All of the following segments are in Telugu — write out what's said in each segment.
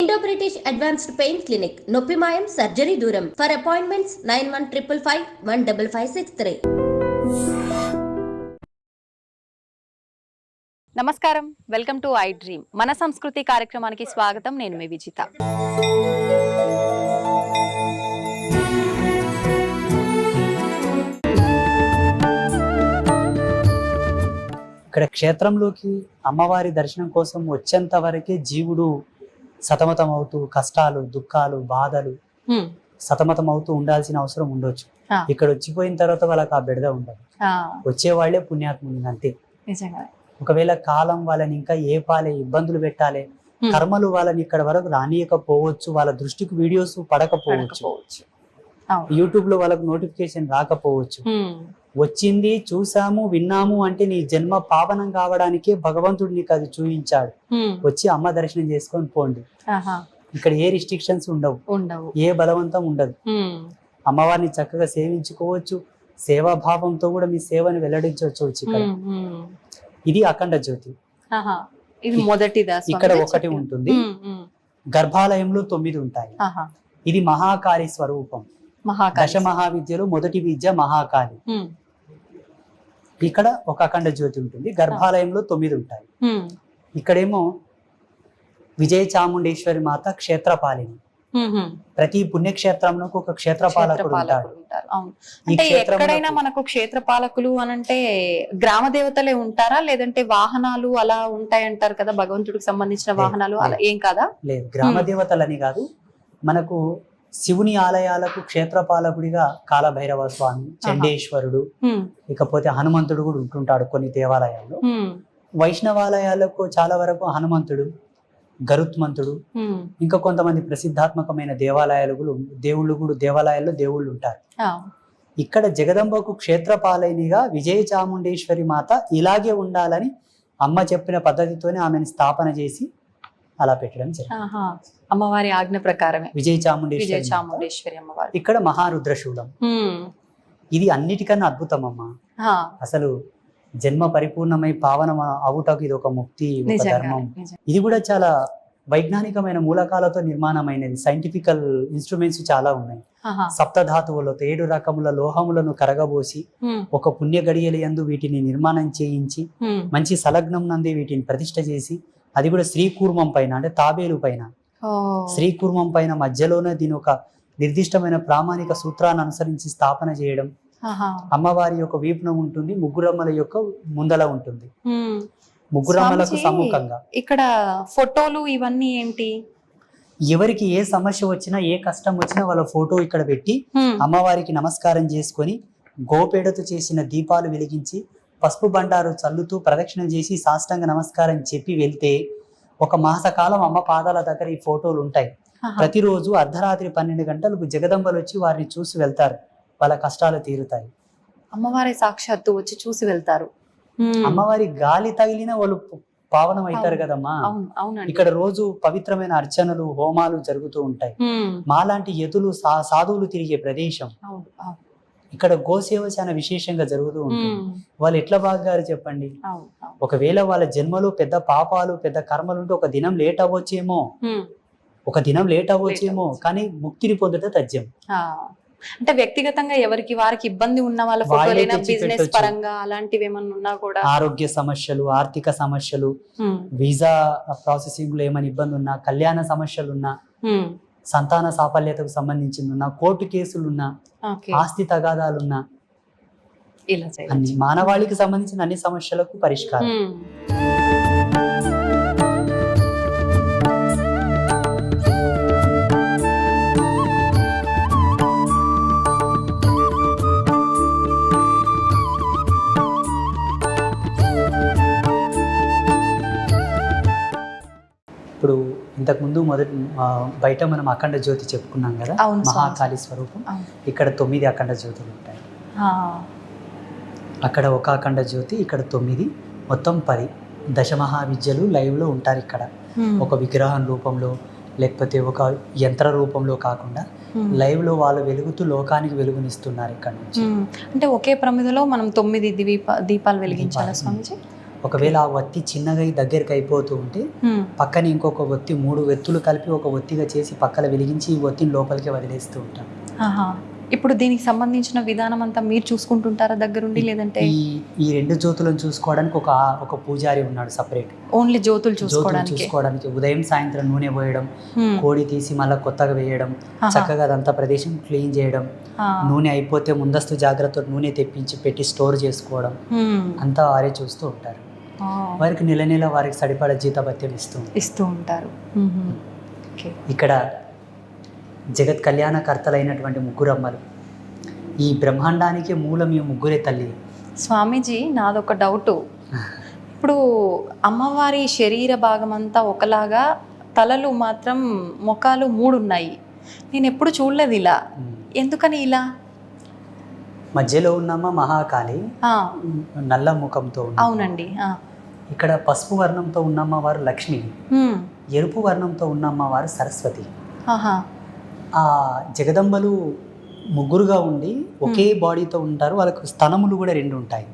Indo British advanced pain clinic, నొప్పి మాయం, సర్జరీ దూరం. For appointments 9155515563. నమస్కారం, వెల్కమ్ టు ఐ డ్రీమ్. మన సంస్కృతి కార్యక్రమానికి స్వాగతం. నేను మీ విజిత. ఇక్కడ క్షేత్రంలోకి అమ్మవారి దర్శనం కోసం వచ్చేంత వరకే జీవుడు సతమతం అవుతూ కష్టాలు, దుఃఖాలు, బాధలు సతమతం అవుతూ ఉండాల్సిన అవసరం ఉండొచ్చు. ఇక్కడ వచ్చిపోయిన తర్వాత వాళ్ళకి ఆ బెడద ఉండదు. వచ్చే వాళ్ళే పుణ్యాత్ములు అంతే. ఒకవేళ కాలం వాళ్ళని ఇంకా ఏపాలే, ఇబ్బందులు పెట్టాలి, కర్మలు వాళ్ళని ఇక్కడ వరకు రానియకపోవచ్చు, వాళ్ళ దృష్టికి వీడియోస్ పడకపోవచ్చు, యూట్యూబ్ లో వాళ్ళకు నోటిఫికేషన్ రాకపోవచ్చు. వచ్చింది, చూసాము, విన్నాము అంటే నీ జన్మ పావనం కావడానికే భగవంతుడు నీకు అది చూపించాడు. వచ్చి అమ్మ దర్శనం చేసుకొని పోండి. ఇక్కడ ఏ రిస్ట్రిక్షన్స్ ఉండవు, ఏ బలవంతం ఉండదు. అమ్మవారిని చక్కగా సేవించుకోవచ్చు, సేవాభావంతో కూడా మీ సేవని వెల్లడించవచ్చు. ఇక్కడ ఇది అఖండ జ్యోతి. ఇక్కడ ఒకటి ఉంటుంది, గర్భాలయంలో 9 ఉంటాయి. ఇది మహాకాళి స్వరూపం. దశ మహావిద్యలో మొదటి విద్య మహాకాళి. ఇక్కడ ఒక అఖండ జ్యోతి ఉంటుంది. గర్భాలయంలో 9 ఉంటాయి. ఇక్కడేమో విజయ చాముండేశ్వరి మాత క్షేత్రపాలిని. ప్రతి పుణ్యక్షేత్రంలో ఒక క్షేత్రపాలకుడు ఉంటాడు. అంటే ఎక్కడైనా మనకు క్షేత్రపాలకులు అనంటే గ్రామ దేవతలే ఉంటారా, లేదంటే వాహనాలు అలా ఉంటాయంటారు కదా, భగవంతుడికి సంబంధించిన వాహనాలు అలా ఏం కాదా? లేదు, గ్రామ దేవతలని కాదు. మనకు శివుని ఆలయాలకు క్షేత్రపాలకుడిగా కాలభైరవ స్వామి, చండేశ్వరుడు, ఇకపోతే హనుమంతుడు కూడా ఉంటుంటాడు కొన్ని దేవాలయాల్లో. వైష్ణవాలయాలకు చాలా వరకు హనుమంతుడు, గరుత్మంతుడు, ఇంకా కొంతమంది ప్రసిద్ధాత్మకమైన దేవాలయాల్లో దేవుళ్ళు ఉంటారు. ఇక్కడ జగదంబకు క్షేత్రపాలనిగా విజయ చాముండేశ్వరి మాత ఇలాగే ఉండాలని అమ్మ చెప్పిన పద్ధతితోనే ఆమెను స్థాపన చేసి అలా పెట్టడం జరిగింది. అమ్మవారి ఆజ్ఞ ప్రకారమే విజయ చాముండేశ్వరి అమ్మవారి. ఇక్కడ మహారుద్రశూలం. ఇది అన్నిటికన్నా అద్భుతం అమ్మ. అసలు జన్మ పరిపూర్ణమై పావనం అవుటకు ఇది ఒక ముక్తి, ఒక ధర్మం. ఇది కూడా చాలా వైజ్ఞానికమైన మూలకాలతో నిర్మాణమైనది. సైంటిఫికల్ ఇన్స్ట్రుమెంట్స్ చాలా ఉన్నాయి. సప్తధాతువులతో 7 రకముల లోహములను కరగబోసి ఒక పుణ్య గడియలందు వీటిని నిర్మాణం చేయించి మంచి సలగ్నం నందే వీటిని ప్రతిష్ఠ చేసి, అది కూడా శ్రీకూర్మం పైన, అంటే తాబేలు పైన, శ్రీకూర్మం పైన మధ్యలోనే దీని ఒక నిర్దిష్టమైన ప్రామాణిక సూత్రాన్ని అనుసరించి స్థాపన చేయడం. అమ్మవారి యొక్క వీపున ఉంటుంది, ముగ్గురమ్మల యొక్క ముందల ఉంటుంది. ముగ్గురమ్మలకు సమ్ముఖంగా ఇక్కడ ఫోటోలు ఇవన్నీ ఏంటి? ఎవరికి ఏ సమస్య వచ్చినా, ఏ కష్టం వచ్చినా వాళ్ళ ఫోటో ఇక్కడ పెట్టి అమ్మవారికి నమస్కారం చేసుకొని గోపేడతో చేసిన దీపాలు వెలిగించి పసుపు బండారు చల్లుతూ ప్రదక్షిణ చేసి సాష్టాంగ నమస్కారం చెప్పి వెళ్తే ఒక మాసకాలం అమ్మ పాదాల దగ్గర ఈ ఫోటోలు ఉంటాయి. ప్రతిరోజు అర్ధరాత్రి 12 గంటలకు జగదంబలు వచ్చి వారిని చూసి వెళ్తారు. వాళ్ళ కష్టాలు తీరుతాయి. అమ్మవారి సాక్షాత్తు వచ్చి చూసి వెళ్తారు. అమ్మవారి గాలి తగిలిన వాళ్ళు పావనం అవుతారు కదమ్మా. ఇక్కడ రోజు పవిత్రమైన అర్చనలు, హోమాలు జరుగుతూ ఉంటాయి. మాలాంటి యతులు, సాధువులు తిరిగే ప్రదేశం. ఇక్కడ గోసేవ చాలా విశేషంగా జరుగుతూ ఉంటుంది. వాళ్ళు ఎట్లా బాగారు చెప్పండి. ఒకవేళ వాళ్ళ జన్మలో పెద్ద పాపాలు, పెద్ద కర్మలు ఉంటే ఒక దినం లేట్ అవ్వచ్చేమో, కానీ ముక్తిని పొందడం తథ్యం. అంటే వ్యక్తిగతంగా ఎవరికి వారికి ఇబ్బంది ఉన్న వాళ్ళ బిజినెస్ పరంగా అలాంటివి ఏమన్నా ఉన్నా కూడా, ఆరోగ్య సమస్యలు, ఆర్థిక సమస్యలు, వీసా ప్రాసెసింగ్ లో ఏమైనా ఇబ్బంది ఉన్నా, కళ్యాణ సమస్యలు ఉన్నా, సంతాన సాఫల్యతకు సంబంధించింది ఉన్నా, కోర్టు కేసులున్నా, ఆస్తి తగాదాలున్నా, అన్ని మానవాళికి సంబంధించిన అన్ని సమస్యలకు పరిష్కారం. ఇప్పుడు ఇంతకు ముందు బయట మనం అఖండ జ్యోతి చెప్పుకున్నాం కదా, మహాకాళి స్వరూపం. ఇక్కడ 9 అఖండ జ్యోతులు ఉంటాయి. అక్కడ ఒక అఖండ జ్యోతి, ఇక్కడ 9, మొత్తం 10. దశమహావిద్యలు లైవ్ లో ఉంటారు ఇక్కడ. ఒక విగ్రహం రూపంలో లేకపోతే ఒక యంత్ర రూపంలో కాకుండా లైవ్ లో వాళ్ళు వెలుగుతూ లోకానికి వెలుగునిస్తున్నారు ఇక్కడ నుంచి. అంటే ఒకే ప్రమిదలో మనం 9 దీపాలు వెలిగించాలి స్వామిజీ. ఒకవేళ ఆ ఒత్తి చిన్నగా దగ్గరికి అయిపోతూ ఉంటే పక్కన ఇంకొక ఒత్తి 3 ఒత్తులు కలిపి ఒక ఒత్తిగా చేసి పక్కన వెలిగించి ఈ ఒత్తిని లోపలికి వదిలేస్తూ ఉంటాం. ఇప్పుడు దీనికి సంబంధించిన విధానం అంతా మీరు చూసుకుంటుంటారా దగ్గరుండి, లేదంటే ఈ 2 జ్యోతులను చూసుకోవడానికి ఒక పూజారి ఉన్నాడు సపరేట్. ఓన్లీ జ్యోతులు చూసుకోవడానికి ఉదయం సాయంత్రం నూనె పోయడం, కోడి తీసి మళ్ళీ కొత్తగా వేయడం, చక్కగా అదంతా ప్రదేశం క్లీన్ చేయడం, నూనె అయిపోతే ముందస్తు జాగ్రత్త నూనె తెప్పించి పెట్టి స్టోర్ చేసుకోవడం అంతా వారే చూస్తూ ఉంటారు. వారికి నెల నెల వారికి సరిపడా జీతభత్యం ఇస్తూ ఉంటారు. ఇక్కడ జగత్ కళ్యాణకర్తలైనటువంటి 3 అమ్మలు, ఈ బ్రహ్మాండానికి మూలం ఈ 3 తల్లి. స్వామీజీ, నాదొక డౌటు. ఇప్పుడు అమ్మవారి శరీర భాగం అంతా ఒకలాగా, తలలు మాత్రం ముఖాలు 3 ఉన్నాయి. నేను ఎప్పుడు చూడలేదు ఇలా. ఎందుకని ఇలా? మధ్యలో ఉన్నమ్మ మహాకాళి, నల్ల ముఖంతో. అవునండి. ఇక్కడ పసుపు వర్ణంతో ఉన్నమ్మ వారు లక్ష్మి, ఎరుపు వర్ణంతో ఉన్నమ్మ వారు సరస్వతి. ఆ జగదంబలు 3గా ఉండి ఒకే బాడీతో ఉంటారు. వాళ్ళకు స్తనములు కూడా 2 ఉంటాయి.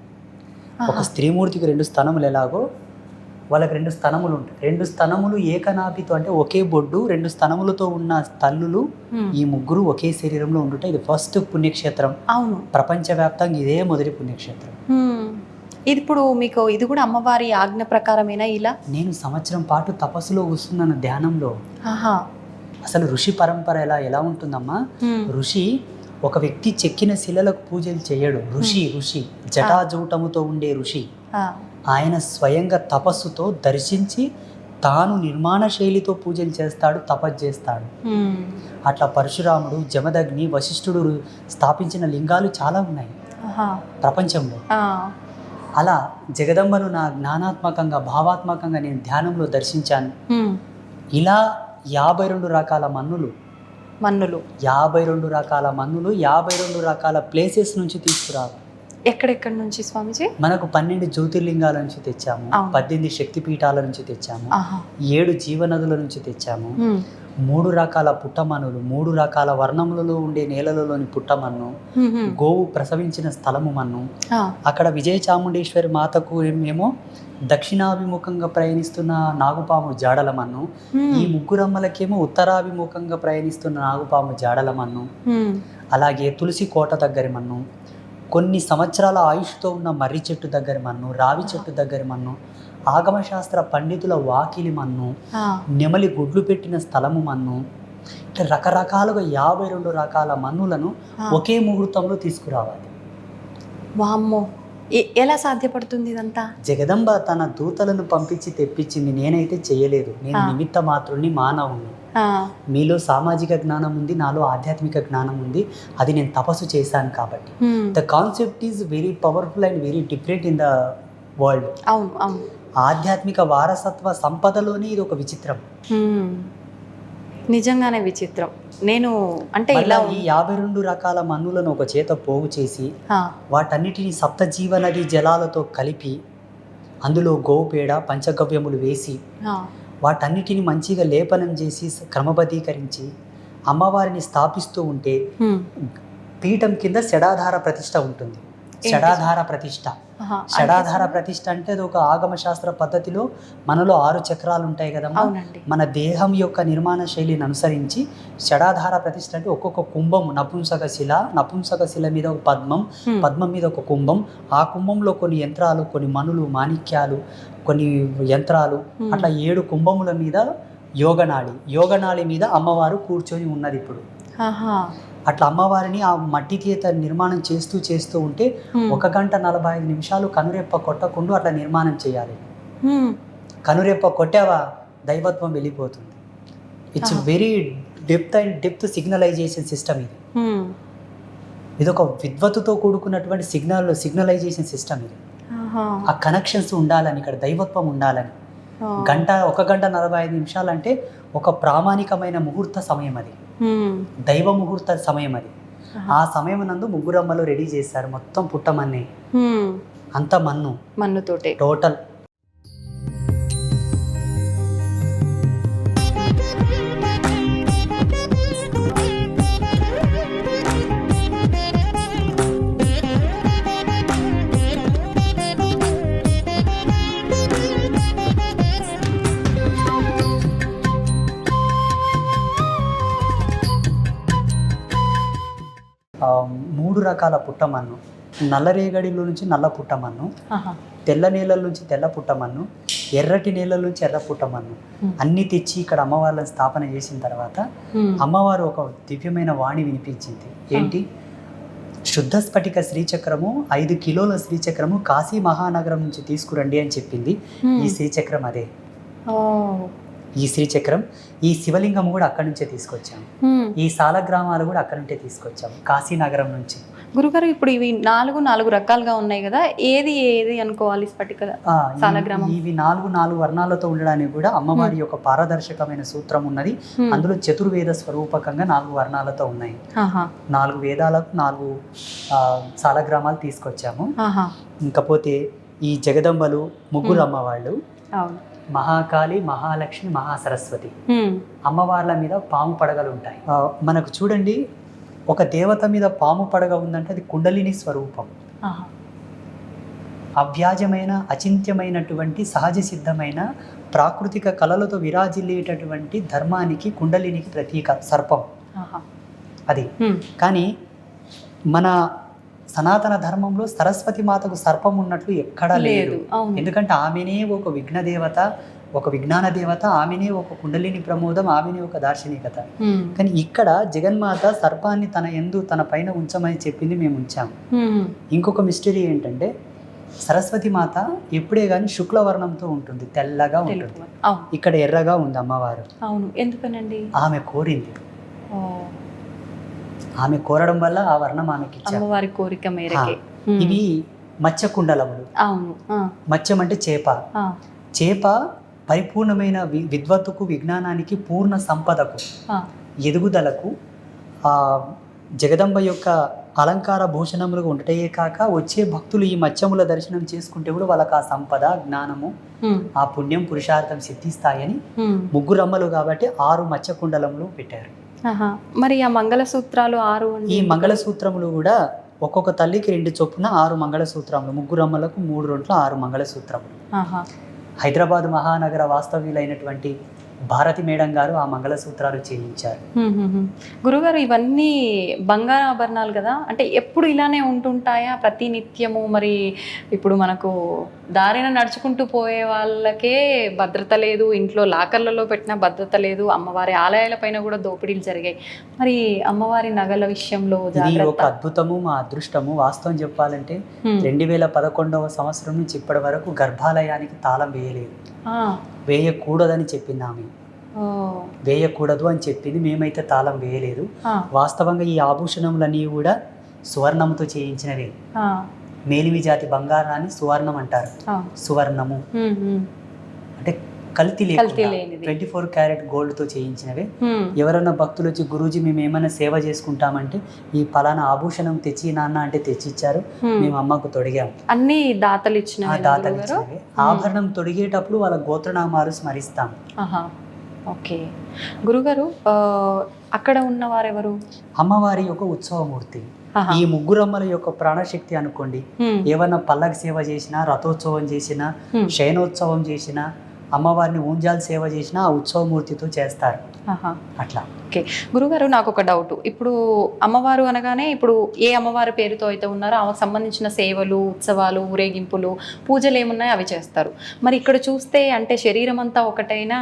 ఒక స్త్రీమూర్తికి 2 స్తనములు ఎలాగో వాళ్ళకి 2 స్తనములు ఉంటాయి. 2 స్తనములు ఏకనాభితో, అంటే ఒకే బొడ్డు 2 స్తనములతో ఉన్న తల్లులు ఈ 3 ఒకే శరీరంలో ఉండుంటాయి. ఇది ఫస్ట్ పుణ్యక్షేత్రం. అవును, ప్రపంచవ్యాప్తంగా ఇదే మొదటి పుణ్యక్షేత్రం. ఇది ఇప్పుడు మీకు ఇది కూడా అమ్మవారి ఆజ్ఞ ప్రకారమేనా? ఇలా నేను సంవత్సరం పాటు తపస్సులో కూర్చున్నాను ధ్యానంలో. అసలు ఋషి పరంపర ఎలా ఉంటుందమ్మా? ఋషి ఒక వ్యక్తి చెక్కిన శిలలకు పూజలు చేయడు. ఋషి జటాజూటముతో ఉండే ఋషి. ఆయన స్వయంగా తపస్సుతో దర్శించి తాను నిర్మాణ శైలితో పూజలు చేస్తాడు, తపస్సు చేస్తాడు. అట్లా పరశురాముడు, జమదగ్ని, వశిష్ఠుడు స్థాపించిన లింగాలు చాలా ఉన్నాయి ప్రపంచంలో. అలా జగదంబను నా జ్ఞానాత్మకంగా, భావాత్మకంగా నేను ధ్యానంలో దర్శించాను. ఇలా 52 రకాల మన్నులు 52 రకాల మన్నులు 52 రకాల ప్లేసెస్ నుంచి తీసుకురావాలి. ఎక్కడెక్కడి నుంచి స్వామిజీ? మనకు 12 జ్యోతిర్లింగాల నుంచి తెచ్చాము, 18 శక్తిపీఠాల నుంచి తెచ్చాము, 7 జీవనదుల నుంచి తెచ్చాము, 3 రకాల పుట్టమన్నులు, 3 రకాల వర్ణములలో ఉండే నేలలలోని పుట్టమన్ను, గోవు ప్రసవించిన స్థలము మన్ను. అక్కడ విజయ చాముండేశ్వరి మాతకు ఏమో దక్షిణాభిముఖంగా ప్రయాణిస్తున్న నాగుపాము జాడల మన్ను, ఈ 3 అమ్మలకేమో ఉత్తరాభిముఖంగా ప్రయాణిస్తున్న నాగుపాము జాడల మన్ను. అలాగే తులసి కోట దగ్గర మన్ను, కొన్ని సంవత్సరాల ఆయుష్తో ఉన్న మర్రి చెట్టు దగ్గర మన్ను, రావి చెట్టు దగ్గర మన్ను, ఆగమశాస్త్ర పండితుల వాకిలి మన్ను, నెమలి గుడ్లు పెట్టిన స్థలము మన్ను. ఇట్లా రకరకాలుగా 52 రకాల మన్నులను ఒకే ముహూర్తంలో తీసుకురావాలి. వామ్మో, ఎలా సాధ్యపడుతుంది ఇదంతా? జగదంబ తన దూతలను పంపించి తెప్పించింది. నేనైతే చేయలేదు. నేను నిమిత్త మాత్రుని, మానవుని. మీలో సామాజిక జ్ఞానం ఉంది, నాలో ఆధ్యాత్మిక జ్ఞానం ఉంది. అది నేను తపస్సు చేశాను కాబట్టి. The concept is very powerful and very different in the world. అవును అవును. ఆధ్యాత్మిక వారసత్వ సంపదలోనే ఇది ఒక విచిత్రం. నిజంగానే విచిత్రం. నేను అంటే ఇలా ఈ 52 రకాల మన్నులను ఒక చేత పోగు చేసి వాటన్నిటిని సప్తజీవ నది జలాలతో కలిపి అందులో గోపేడ పంచగవ్యములు వేసి వాటన్నిటిని మంచిగా లేపనం చేసి క్రమబద్ధీకరించి అమ్మవారిని స్థాపిస్తూ ఉంటే పీఠం కింద షడాధార ప్రతిష్ఠ ఉంటుంది. షడాధార ప్రతిష్ఠ అంటే అది ఒక ఆగమ శాస్త్ర పద్ధతిలో మనలో 6 చక్రాలు ఉంటాయి కదమ్మా. మన దేహం యొక్క నిర్మాణ శైలిని అనుసరించి షడాధార ప్రతిష్ఠ అంటే ఒక్కొక్క కుంభం, నపుంసక శిల మీద ఒక పద్మం మీద ఒక కుంభం, ఆ కుంభంలో కొన్ని యంత్రాలు, కొన్ని మణులు, మాణిక్యాలు, కొన్ని యంత్రాలు, అట్లా 7 కుంభముల మీద యోగనాళి మీద అమ్మవారు కూర్చొని ఉన్నది. ఇప్పుడు అట్లా అమ్మవారిని ఆ మట్టి చేత నిర్మాణం చేస్తూ ఉంటే 1 గంట 45 నిమిషాలు కనురెప్ప కొట్టకుండా అట్లా నిర్మాణం చేయాలి. కనురెప్ప కొట్టావా దైవత్వం వెళ్ళిపోతుంది. It's very depth signalisation system ఇది. ఇది ఒక విద్వత్తుతో కూడుకున్నటువంటి సిగ్నలైజేషన్ సిస్టమ్ ఇది. ఆ కనెక్షన్స్ ఉండాలని, ఇక్కడ దైవత్వం ఉండాలని. 1 గంట 45 నిమిషాలు అంటే ఒక ప్రామాణికమైన ముహూర్త సమయం, అది దైవ ముహూర్త సమయం. అది ఆ సమయం నందు 3 అమ్మలు రెడీ చేశారు. మొత్తం పుట్టమన్ని అంత మన్నుతోటే టోటల్. 3 రకాల పుట్టమన్ను, నల్లరేగడిలో నుంచి నల్ల పుట్టమన్ను, ఆహా. తెల్ల నేలల నుంచి తెల్ల పుట్టమన్ను, ఎర్రటి నేలల నుంచి ఎర్ర పుట్టమన్ను అన్నీ తెచ్చి ఇక్కడ అమ్మవార్లను స్థాపన చేసిన తర్వాత అమ్మవారు ఒక దివ్యమైన వాణి వినిపించింది. ఏంటి? శుద్ధ స్ఫటిక శ్రీచక్రము 5 కిలోల శ్రీచక్రము కాశీ మహానగరం నుంచి తీసుకురండి అని చెప్పింది. ఈ శ్రీచక్రం అదే. ఈ శ్రీచక్రం, ఈ శివలింగం కూడా అక్కడి నుంచే తీసుకొచ్చాము. ఈ సాలగ్రామాలు కూడా అక్కడి నుంచే తీసుకొచ్చాము, కాశీనగరం నుంచి. గురుగారు, ఇప్పుడు ఇవి 4 రకాలుగా ఉన్నాయి కదా, ఏది ఏది అనుకోవాలి? స్ఫటిక, సాలగ్రామం. ఇవి 4 వర్ణాలతో ఉండడానికి కూడా అమ్మవారి యొక్క పారదర్శకమైన సూత్రం ఉన్నది. అందులో చతుర్వేద స్వరూపకంగా 4 వర్ణాలతో ఉన్నాయి. 4 వేదాలకు 4 సాలగ్రామాలు తీసుకొచ్చాము. ఇంకపోతే ఈ జగదంబలు ముగ్గురు అమ్మవాళ్ళు, మహాకాళి, మహాలక్ష్మి, మహాసరస్వతి అమ్మవార్ల మీద పాము పడగలు ఉంటాయి. మనకు చూడండి, ఒక దేవత మీద పాము పడగ ఉందంటే అది కుండలిని స్వరూపం. అవ్యాజమైన, అచింత్యమైనటువంటి, సహజ సిద్ధమైన, ప్రాకృతిక కళలతో విరాజిల్లేటటువంటి ధర్మానికి, కుండలినికి ప్రతీక సర్పం అది. కానీ మన సనాతన ధర్మంలో సరస్వతి మాతకు సర్పం ఉన్నట్లు ఎక్కడా లేదు. ఎందుకంటే ఆమెనే ఒక విఘ్నదేవత, ఒక విజ్ఞాన దేవత, ఆమెనే ఒక కుండలిని ప్రమోదం, ఆమెనే ఒక దార్శనికత. కానీ ఇక్కడ జగన్మాత సర్పాన్ని తన పైన ఉంచమని చెప్పింది, మేము ఉంచాము. ఇంకొక మిస్టరీ ఏంటంటే సరస్వతి మాత ఎప్పుడే కానీ శుక్లవర్ణంతో ఉంటుంది, తెల్లగా ఉంటుంది. ఇక్కడ ఎర్రగా ఉంది అమ్మవారు. ఎందుకనండి? ఆమె కోరింది. ఆమె కోరడం వల్ల ఆ వర్ణం ఆమెకి ఇచ్చారు, అమ్మవారి కోరిక మేరకే. ఇవి మత్స్య కుండలములు. మత్స్యం అంటే చేప. చేప పరిపూర్ణమైన విద్వత్తుకు, విజ్ఞానానికి, పూర్ణ సంపదకు, ఎదుగుదలకు జగదంబ యొక్క అలంకార భూషణములుగా ఉండటమే కాక వచ్చే భక్తులు ఈ మత్స్యముల దర్శనం చేసుకుంటే కూడా వాళ్ళకి ఆ సంపద, జ్ఞానము, ఆ పుణ్యం, పురుషార్థం సిద్ధిస్తాయని ముగ్గురమ్మలు కాబట్టి 6 మత్స్య కుండలములు పెట్టారు. మరి ఆ మంగళసూత్రాలు 6. ఈ మంగళసూత్రములు కూడా ఒక్కొక్క తల్లికి 2 చొప్పున 6 మంగళసూత్రములు, ముగ్గురమ్మలకు 3 రొంట్ల 6 మంగళసూత్రములు. హైదరాబాద్ మహానగర వాస్తవ్యులైనటువంటి భారతి మేడం గారు ఆ మంగళసూత్రాలు చేయించారు. గురుగారు, ఇవన్నీ బంగారు ఆభరణాలు కదా, అంటే ఎప్పుడు ఇలానే ఉంటుంటాయా ప్రతి నిత్యము? మరి ఇప్పుడు మనకు దారిన నడుచుకుంటూ పోయే వాళ్ళకే భద్రత లేదు, ఇంట్లో లాకర్లలో పెట్టిన భద్రత లేదు, అమ్మవారి ఆలయాల పైన కూడా దోపిడీలు జరిగాయి. మరి అమ్మవారి నగల విషయంలో ఇది ఒక అద్భుతము, మా అదృష్టము. వాస్తవం చెప్పాలంటే 2011వ సంవత్సరం నుంచి ఇప్పటి వరకు గర్భాలయానికి తాళం వేయలేదు, వేయకూడదని చెప్పింది ఆమె. వేయకూడదు అని చెప్పింది, మేమైతే తాళం వేయలేదు. వాస్తవంగా ఈ ఆభూషణములన్నీ కూడా సువర్ణముతో చేయించినవే. మేలిమి జాతి బంగారాన్ని సువర్ణం అంటారు. సువర్ణము అంటే కల్తీ లేకుండా 24 క్యారెట్ గోల్డ్ తో చేయించినవే. ఎవరైనా భక్తులు వచ్చి, గురూజీ మేము ఏమైనా సేవ చేసుకుంటామంటే ఈ పలానా ఆభూషణం తెచ్చి నాన్న అంటే తెచ్చిచ్చారు, మేము అమ్మకు తొడిగాము. అన్ని దాతలు ఇచ్చినవే. ఆభరణం తొడిగేటప్పుడు వాళ్ళ గోత్రనామాలు స్మరిస్తాం. ఓకే గురుగారు, అక్కడ ఉన్నవారెవరు? అమ్మవారి యొక్క ఉత్సవమూర్తి. ఈ ముగ్గురమ్మల యొక్క ప్రాణశక్తి అనుకోండి. ఏమన్నా పల్లకి సేవ చేసినా, రథోత్సవం చేసినా, శయనోత్సవం చేసినా, అమ్మవారిని ఊంజాల్ సేవ చేసినా ఆ ఉత్సవమూర్తితో చేస్తారు. అట్లా. ఓకే గురుగారు, నాకు ఒక డౌట్. ఇప్పుడు అమ్మవారు అనగానే ఇప్పుడు ఏ అమ్మవారి పేరుతో అయితే ఉన్నారో ఆమెకు సంబంధించిన సేవలు, ఉత్సవాలు, ఊరేగింపులు, పూజలు ఏమున్నాయో అవి చేస్తారు. మరి ఇక్కడ చూస్తే అంటే శరీరం అంతా ఒకటైనా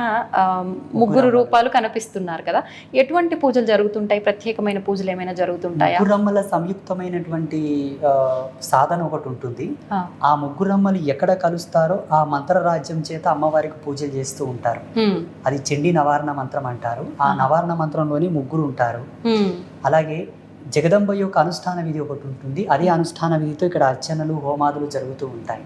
ముగ్గురు రూపాలు కనిపిస్తున్నారు కదా, ఎటువంటి పూజలు జరుగుతుంటాయి? ప్రత్యేకమైన పూజలు ఏమైనా జరుగుతుంటాయా? ముగ్గురమ్మల సంయుక్తమైనటువంటి సాధన ఒకటి ఉంటుంది. ఆ ముగ్గురమ్మలు ఎక్కడ కలుస్తారో ఆ మంత్ర రాజ్యం చేత అమ్మవారికి పూజలు చేస్తూ ఉంటారు. అది చండీ నవారణ మంత్రం అంటారు. ఆ నవారణ మంత్రంలోని ముగ్గురు ఉంటారు. అలాగే జగదంబ యొక్క అనుష్ఠాన విధి ఒకటి ఉంటుంది. అదే అనుష్ఠాన విధితో ఇక్కడ అర్చనలు, హోమాదులు జరుగుతూ ఉంటాయి.